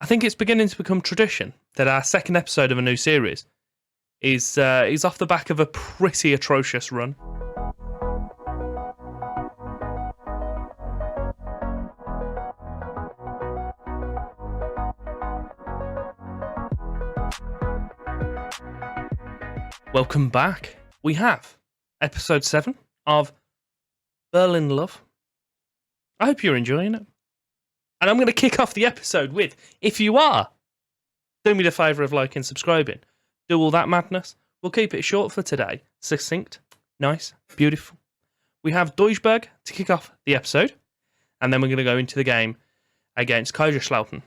think it's beginning to become tradition that our second episode of a new series is off the back of a pretty atrocious run. Welcome back. We have episode 7 of Berlin Love. I hope you're enjoying it. And I'm going to kick off the episode with, if you are, do me the favour of liking and subscribing. Do all that madness. We'll keep it short for today. Succinct, nice, beautiful. We have Duisburg to kick off the episode. And then we're going to go into the game against Kaiserslautern.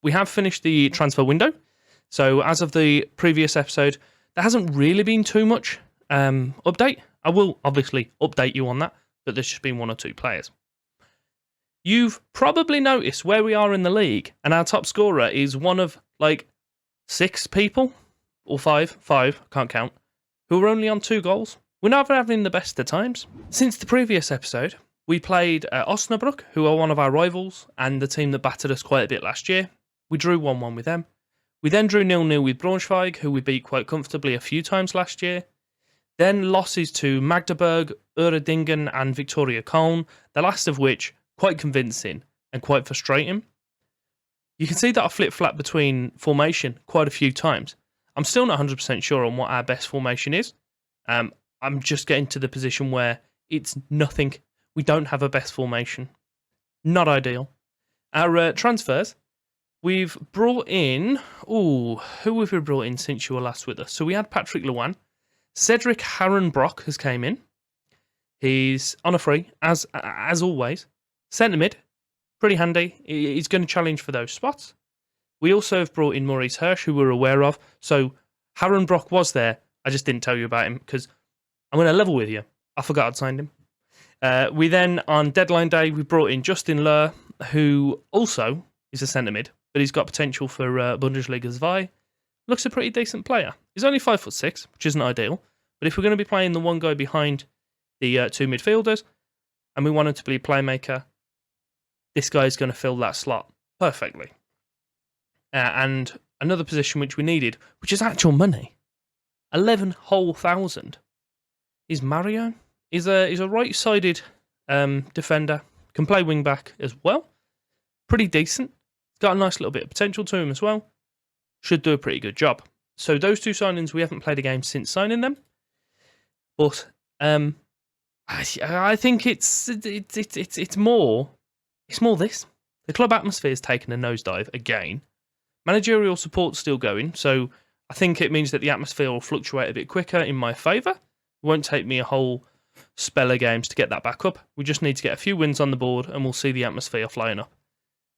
We have finished the transfer window. So as of the previous episode, there hasn't really been too much update. I will obviously update you on that, but there's just been 1 or 2 players. You've probably noticed where we are in the league, and our top scorer is one of, 6 people, or 5, can't count, who are only on 2 goals. We're never having the best of times. Since the previous episode, we played Osnabrück, who are one of our rivals, and the team that battered us quite a bit last year. We drew 1-1 with them. We then drew 0-0 with Braunschweig, who we beat quite comfortably a few times last year. Then losses to Magdeburg, Uerdingen and Viktoria, the last of which quite convincing and quite frustrating. You can see that I flip-flap between formation quite a few times. I'm still not 100% sure on what our best formation is. I'm just getting to the position where it's nothing. We don't have a best formation. Not ideal. Our transfers... We've brought in... who have we brought in since you were last with us? So we had Patrick Lewan. Cedric Harrenbrock has came in. He's on a free, as always. Centre mid, pretty handy. He's going to challenge for those spots. We also have brought in Maurice Hirsch, who we're aware of. So Harrenbrock was there. I just didn't tell you about him because I'm going to level with you. I forgot I'd signed him. We then, on deadline day, we brought in Justin Löhr, who also is a centre mid, but he's got potential for Bundesliga 2. Looks a pretty decent player. He's only 5'6", which isn't ideal. But if we're going to be playing the one guy behind the 2 midfielders, and we want him to be a playmaker, this guy is going to fill that slot perfectly. And another position which we needed, which is actual money, 11,000, is Mario. He's a right-sided defender, can play wing back as well. Pretty decent. Got a nice little bit of potential to him as well. Should do a pretty good job. So those 2 signings, we haven't played a game since signing them. But I think it's more this. The club atmosphere has taken a nosedive again. Managerial support's still going, so I think it means that the atmosphere will fluctuate a bit quicker in my favour. It won't take me a whole spell of games to get that back up. We just need to get a few wins on the board, and we'll see the atmosphere flying up.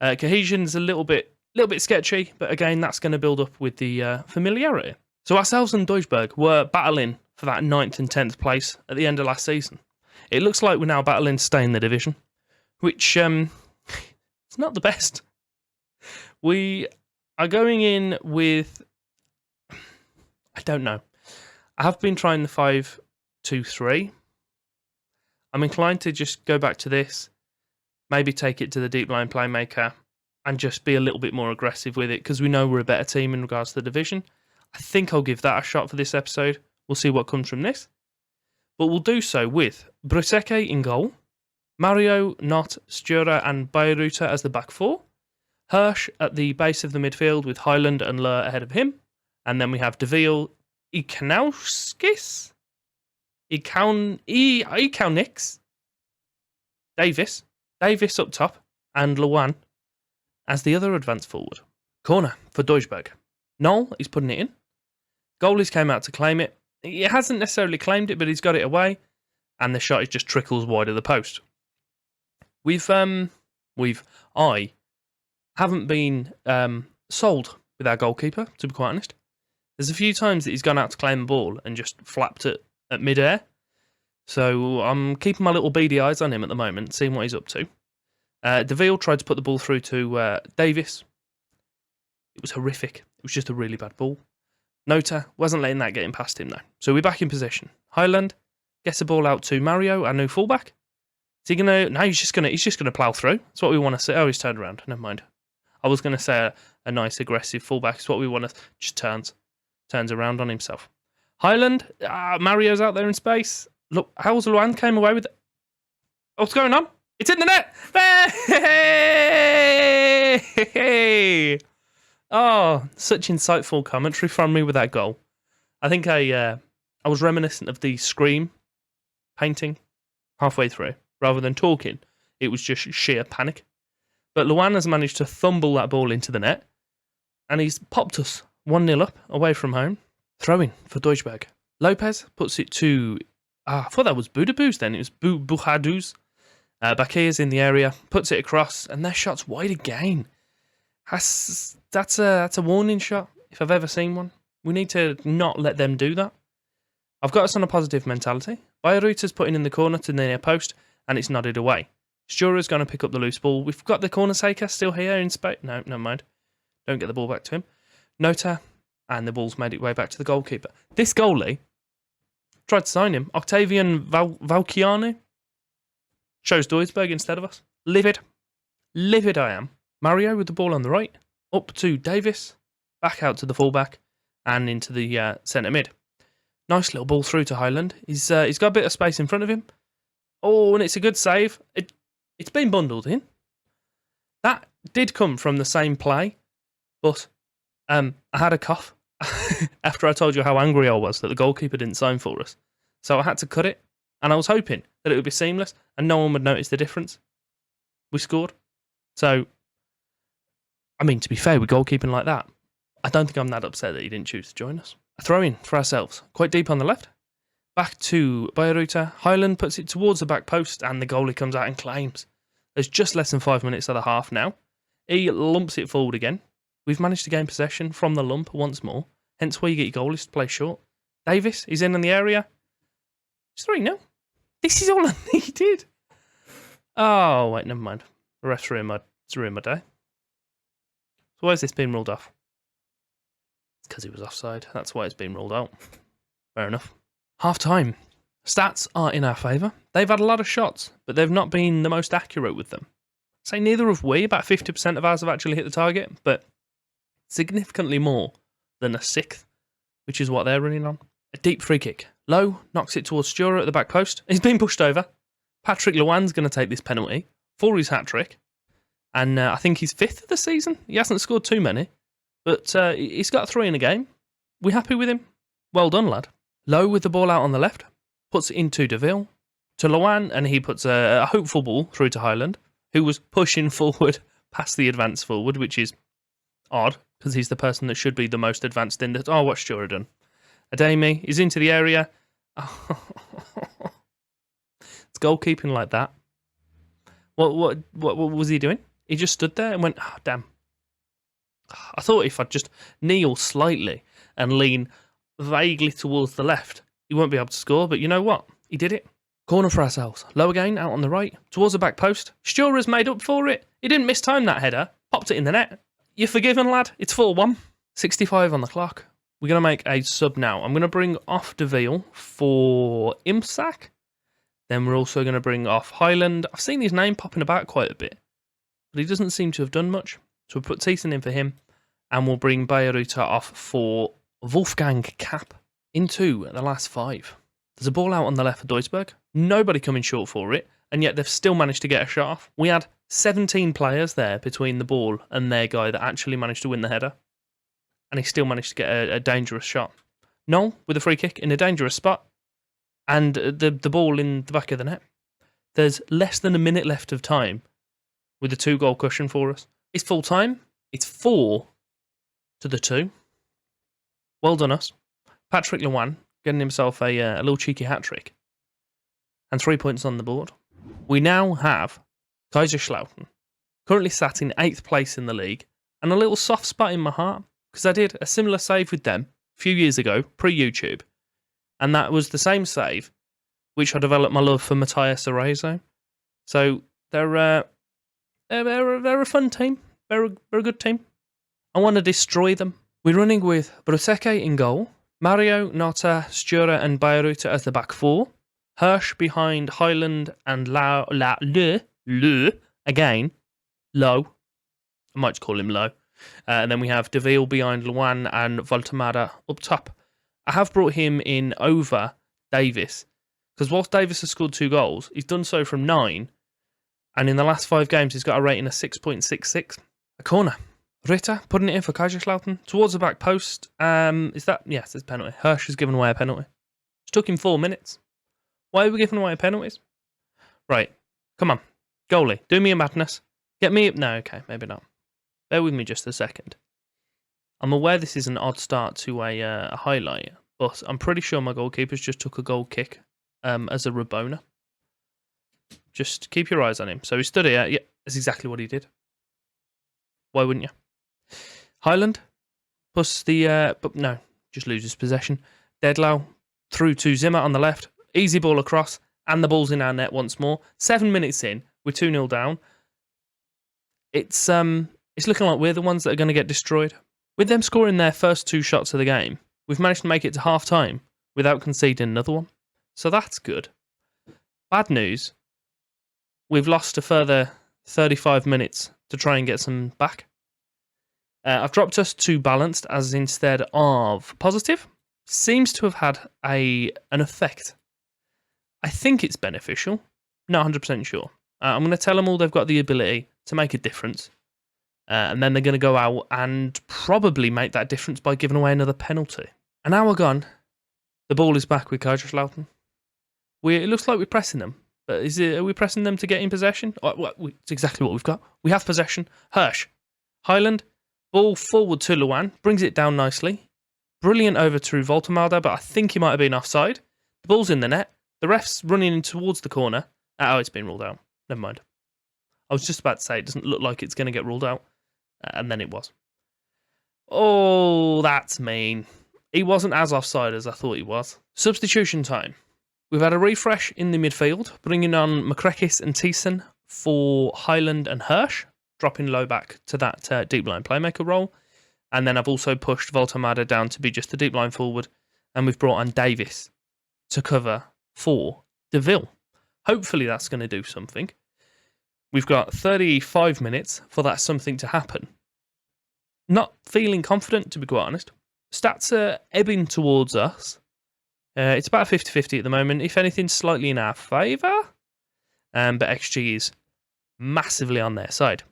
Cohesion's a little bit sketchy, but again, that's going to build up with the familiarity. So ourselves and Duisburg were battling for that 9th and 10th place at the end of last season. It looks like we're now battling to stay in the division, which it's not the best. We are going in with... I don't know. I have been trying the 5-2-3. I'm inclined to just go back to this. Maybe take it to the deep line playmaker and just be a little bit more aggressive with it because we know we're a better team in regards to the division. I think I'll give that a shot for this episode. We'll see what comes from this. But we'll do so with Bruseke in goal, Mario, Knott, Stura and Bayruta as the back 4, Hirsch at the base of the midfield with Highland and Löhr ahead of him, and then we have De Wiel, Ikanowskis, Ikaunix, Davis up top, and Lewan as the other advance forward. Corner for Duisburg. Noel is putting it in. Goalies came out to claim it. He hasn't necessarily claimed it, but he's got it away, and the shot is just trickles wide of the post. I haven't been sold with our goalkeeper, to be quite honest. There's a few times that he's gone out to claim the ball and just flapped it at mid-air. So I'm keeping my little beady eyes on him at the moment, seeing what he's up to. De Wiel tried to put the ball through to Davis. It was horrific. It was just a really bad ball. Nota wasn't letting that get in past him, though. So we're back in possession. Highland gets the ball out to Mario, our new fullback. Is he gonna? No, he's just gonna plough through. That's what we want to see. Oh, he's turned around. Never mind. I was going to say a nice aggressive fullback. It's what we want to just turns around on himself. Highland, Mario's out there in space. Look, how's Luan came away with it? What's going on? It's in the net. Hey! Oh, such insightful commentary from me with that goal. I think I was reminiscent of the Scream painting halfway through. Rather than talking, it was just sheer panic. But Luan has managed to fumble that ball into the net, and he's popped us 1-0 up away from home. Throw-in for Duisburg. Lopez puts it to... I thought that was Budaboo's then. It was Buhadou's. Bakir's in the area, puts it across, and their shot's wide again. That's a warning shot, if I've ever seen one. We need to not let them do that. I've got us on a positive mentality. Bayeruta's putting in the corner to the near post, and it's nodded away. Stura's going to pick up the loose ball. We've got the corner taker still here in space. No, never mind. Don't get the ball back to him. Nota, and the ball's made its way back to the goalkeeper. This goalie tried to sign him. Octavian Valciano chose Duisburg instead of us. Livid I am. Mario with the ball on the right, up to Davis, back out to the fullback, and into the centre mid. Nice little ball through to Highland. He's got a bit of space in front of him. Oh, and it's a good save. It's been bundled in. That did come from the same play, but I had a cough after I told you how angry I was that the goalkeeper didn't sign for us. So I had to cut it, and I was hoping that it would be seamless and no one would notice the difference. We scored. So, I mean, to be fair, with goalkeeping like that, I don't think I'm that upset that he didn't choose to join us. A throw-in for ourselves, quite deep on the left. Back to Bayerutta. Highland puts it towards the back post, and the goalie comes out and claims. There's just less than 5 minutes of the half now. He lumps it forward again. We've managed to gain possession from the lump once more, hence why you get your goalies to play short. Davis is in the area. It's 3-0. This is all I needed. Oh, wait, never mind. The ref's ruined my day. So why has this been ruled off? It's because he was offside. That's why it's been ruled out. Fair enough. Half time. Stats are in our favour. They've had a lot of shots, but they've not been the most accurate with them. Say neither have we. About 50% of ours have actually hit the target, but significantly more than a sixth, which is what they're running on. A deep free kick. Low knocks it towards Stura at the back post. He's been pushed over. Patrick Luan's going to take this penalty for his hat-trick. And I think he's 5th of the season. He hasn't scored too many, but he's got 3 in a game. We happy with him? Well done, lad. Low with the ball out on the left. Puts it into Deville. To Luan, and he puts a hopeful ball through to Highland, who was pushing forward past the advance forward, which is odd, because he's the person that should be the most advanced in it. Oh, what's Stura done? Ademi is into the area. It's goalkeeping like that. What was he doing? He just stood there and went, oh, damn. I thought if I'd just kneel slightly and lean vaguely towards the left, he won't be able to score, but you know what? He did it. Corner for ourselves. Low again, out on the right, towards the back post. Stura's made up for it. He didn't mistime that header. Popped it in the net. You're forgiven, lad. It's 4-1. 65 on the clock. We're going to make a sub now. I'm going to bring off Deville for Imsak. Then we're also going to bring off Highland. I've seen his name popping about quite a bit, but he doesn't seem to have done much. So we'll put Thiessen in for him, and we'll bring Bayerutta off for Wolfgang Kapp into the last 5. There's a ball out on the left for Duisburg. Nobody coming short for it, and yet they've still managed to get a shot off. We had 17 players there between the ball and their guy that actually managed to win the header, and he still managed to get a dangerous shot. Noel with a free kick in a dangerous spot, and the ball in the back of the net. There's less than a minute left of time with a 2-goal cushion for us. It's full time. It's 4-2. Well done us. Patrick Luan getting himself a little cheeky hat-trick. And 3 points on the board. We now have Kaiserslautern, currently sat in 8th place in the league, and a little soft spot in my heart, because I did a similar save with them a few years ago, pre-YouTube, and that was the same save which I developed my love for Matthias Arezzo. So they're a fun team. They're a good team. I want to destroy them. We're running with Bruseke in goal, Mario, Nota, Stura and Bayerutta as the back 4, Hirsch behind Highland and Le again, Low. I might just call him Low. And then we have De Ville behind Luan and Voltemada up top. I have brought him in over Davis, because whilst Davis has scored 2 goals, he's done so from 9, and in the last 5 games he's got a rating of 6.66. A corner. Ritter putting it in for Kaiserslautern towards the back post. Is that? Yes, it's a penalty. Hirsch has given away a penalty. It took him 4 minutes. Why are we giving away penalties? Right, come on. Goalie, do me a madness. Get me up. No, okay, maybe not. Bear with me just a second. I'm aware this is an odd start to a highlight, but I'm pretty sure my goalkeepers just took a goal kick as a Rabona. Just keep your eyes on him. So he stood here. Yeah, that's exactly what he did. Why wouldn't you? Highland plus the... but no, just loses possession. Dedlow through to Zimmer on the left. Easy ball across, and the ball's in our net once more. 7 minutes in, we're 2-0 down. It's looking like we're the ones that are going to get destroyed. With them scoring their first 2 shots of the game, we've managed to make it to half-time without conceding another one. So that's good. Bad news, we've lost a further 35 minutes to try and get some back. I've dropped us to balanced as instead of positive. Seems to have had an effect. I think it's beneficial. Not 100% sure. I'm going to tell them all they've got the ability to make a difference. And then they're going to go out and probably make that difference by giving away another penalty. An hour gone. The ball is back with Kaiserslautern. It looks like we're pressing them. But are we pressing them to get in possession? It's exactly what we've got. We have possession. Hirsch. Highland. Ball forward to Luan. Brings it down nicely. Brilliant over to Voltemada, but I think he might have been offside. The ball's in the net. The ref's running in towards the corner. Oh, it's been ruled out. Never mind. I was just about to say it doesn't look like it's going to get ruled out. And then it was. Oh, that's mean. He wasn't as offside as I thought he was. Substitution time. We've had a refresh in the midfield, bringing on McCreckis and Thiessen for Highland and Hirsch, dropping Low back to that deep line playmaker role. And then I've also pushed Voltemada down to be just a deep line forward, and we've brought on Davis to cover for De Ville. Hopefully that's going to do something. We've got 35 minutes for that something to happen. Not feeling confident, to be quite honest. Stats are ebbing towards us. It's about 50-50 at the moment. If anything, slightly in our favour. But XG is massively on their side.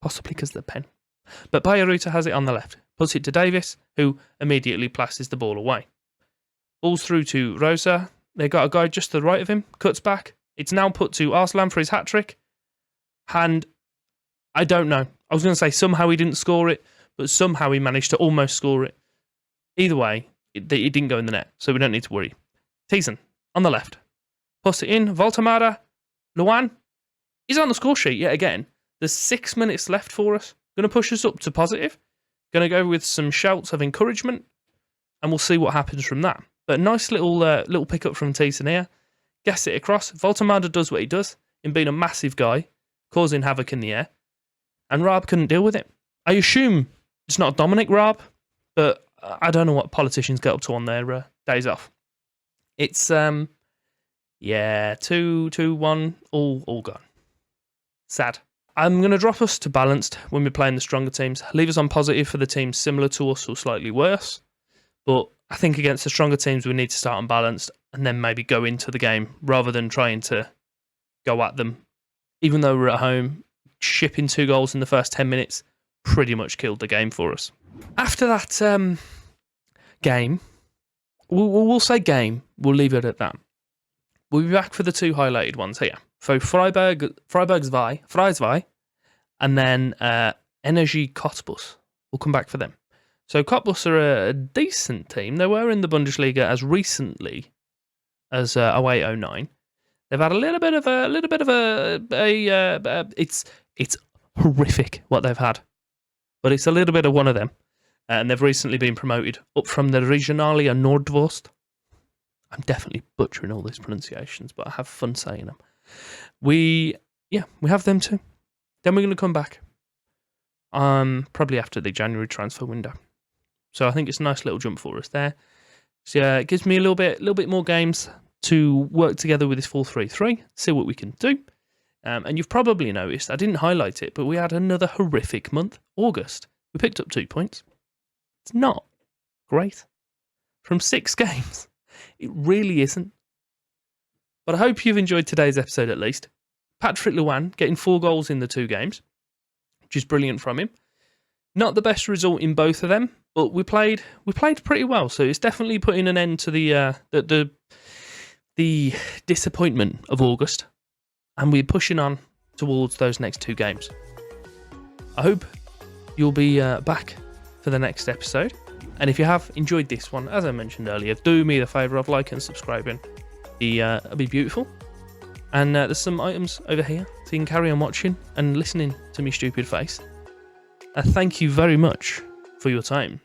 Possibly because of the pen. But Bayeruta has it on the left. Puts it to Davis, who immediately passes the ball away. Ball's through to Rosa. They've got a guy just to the right of him. Cuts back. It's now put to Arslan for his hat-trick. And I don't know. I was going to say somehow he didn't score it, but somehow he managed to almost score it. Either way, it didn't go in the net, so we don't need to worry. Thiessen, on the left. Puts it in. Voltemada. Luan. He's on the score sheet yet again. There's 6 minutes left for us. Going to push us up to positive. Going to go with some shouts of encouragement, and we'll see what happens from that. But a nice little pickup from Thiessen here. Gets it across. Voltemada does what he does in being a massive guy, causing havoc in the air. And Raab couldn't deal with it. I assume it's not Dominic Raab, but I don't know what politicians get up to on their days off. It's, 2-1, all gone. Sad. I'm going to drop us to balanced when we're playing the stronger teams. Leave us on positive for the teams similar to us or slightly worse. But I think against the stronger teams, we need to start on balanced and then maybe go into the game rather than trying to go at them. Even though we're at home, shipping 2 goals in the first 10 minutes pretty much killed the game for us. After that game, we'll say game, we'll leave it at that. We'll be back for the 2 highlighted ones here. So Freiburg's Freiswei, and then Energy Cottbus. We'll come back for them. So Cottbus are a decent team. They were in the Bundesliga as recently as 08-09. They've had a little bit of a it's horrific what they've had, but it's a little bit of one of them. And they've recently been promoted up from the Regionalliga Nordwest. I'm definitely butchering all these pronunciations, but I have fun saying them. We have them too. Then we're going to come back. Probably after the January transfer window. So I think it's a nice little jump for us there. So it gives me a little bit more games to work together with this 4-3-3, see what we can do. And you've probably noticed, I didn't highlight it, but we had another horrific month, August. We picked up 2 points. It's not great. From 6 games, it really isn't. But I hope you've enjoyed today's episode at least. Patrick Luan getting 4 goals in the 2 games, which is brilliant from him. Not the best result in both of them, but we played pretty well. So it's definitely putting an end to the disappointment of August, and we're pushing on towards those next 2 games. I hope you'll be back for the next episode. And if you have enjoyed this one, as I mentioned earlier, do me the favour of liking and subscribing. It'll be beautiful. And there's some items over here, so you can carry on watching and listening to me stupid face. Thank you very much for your time.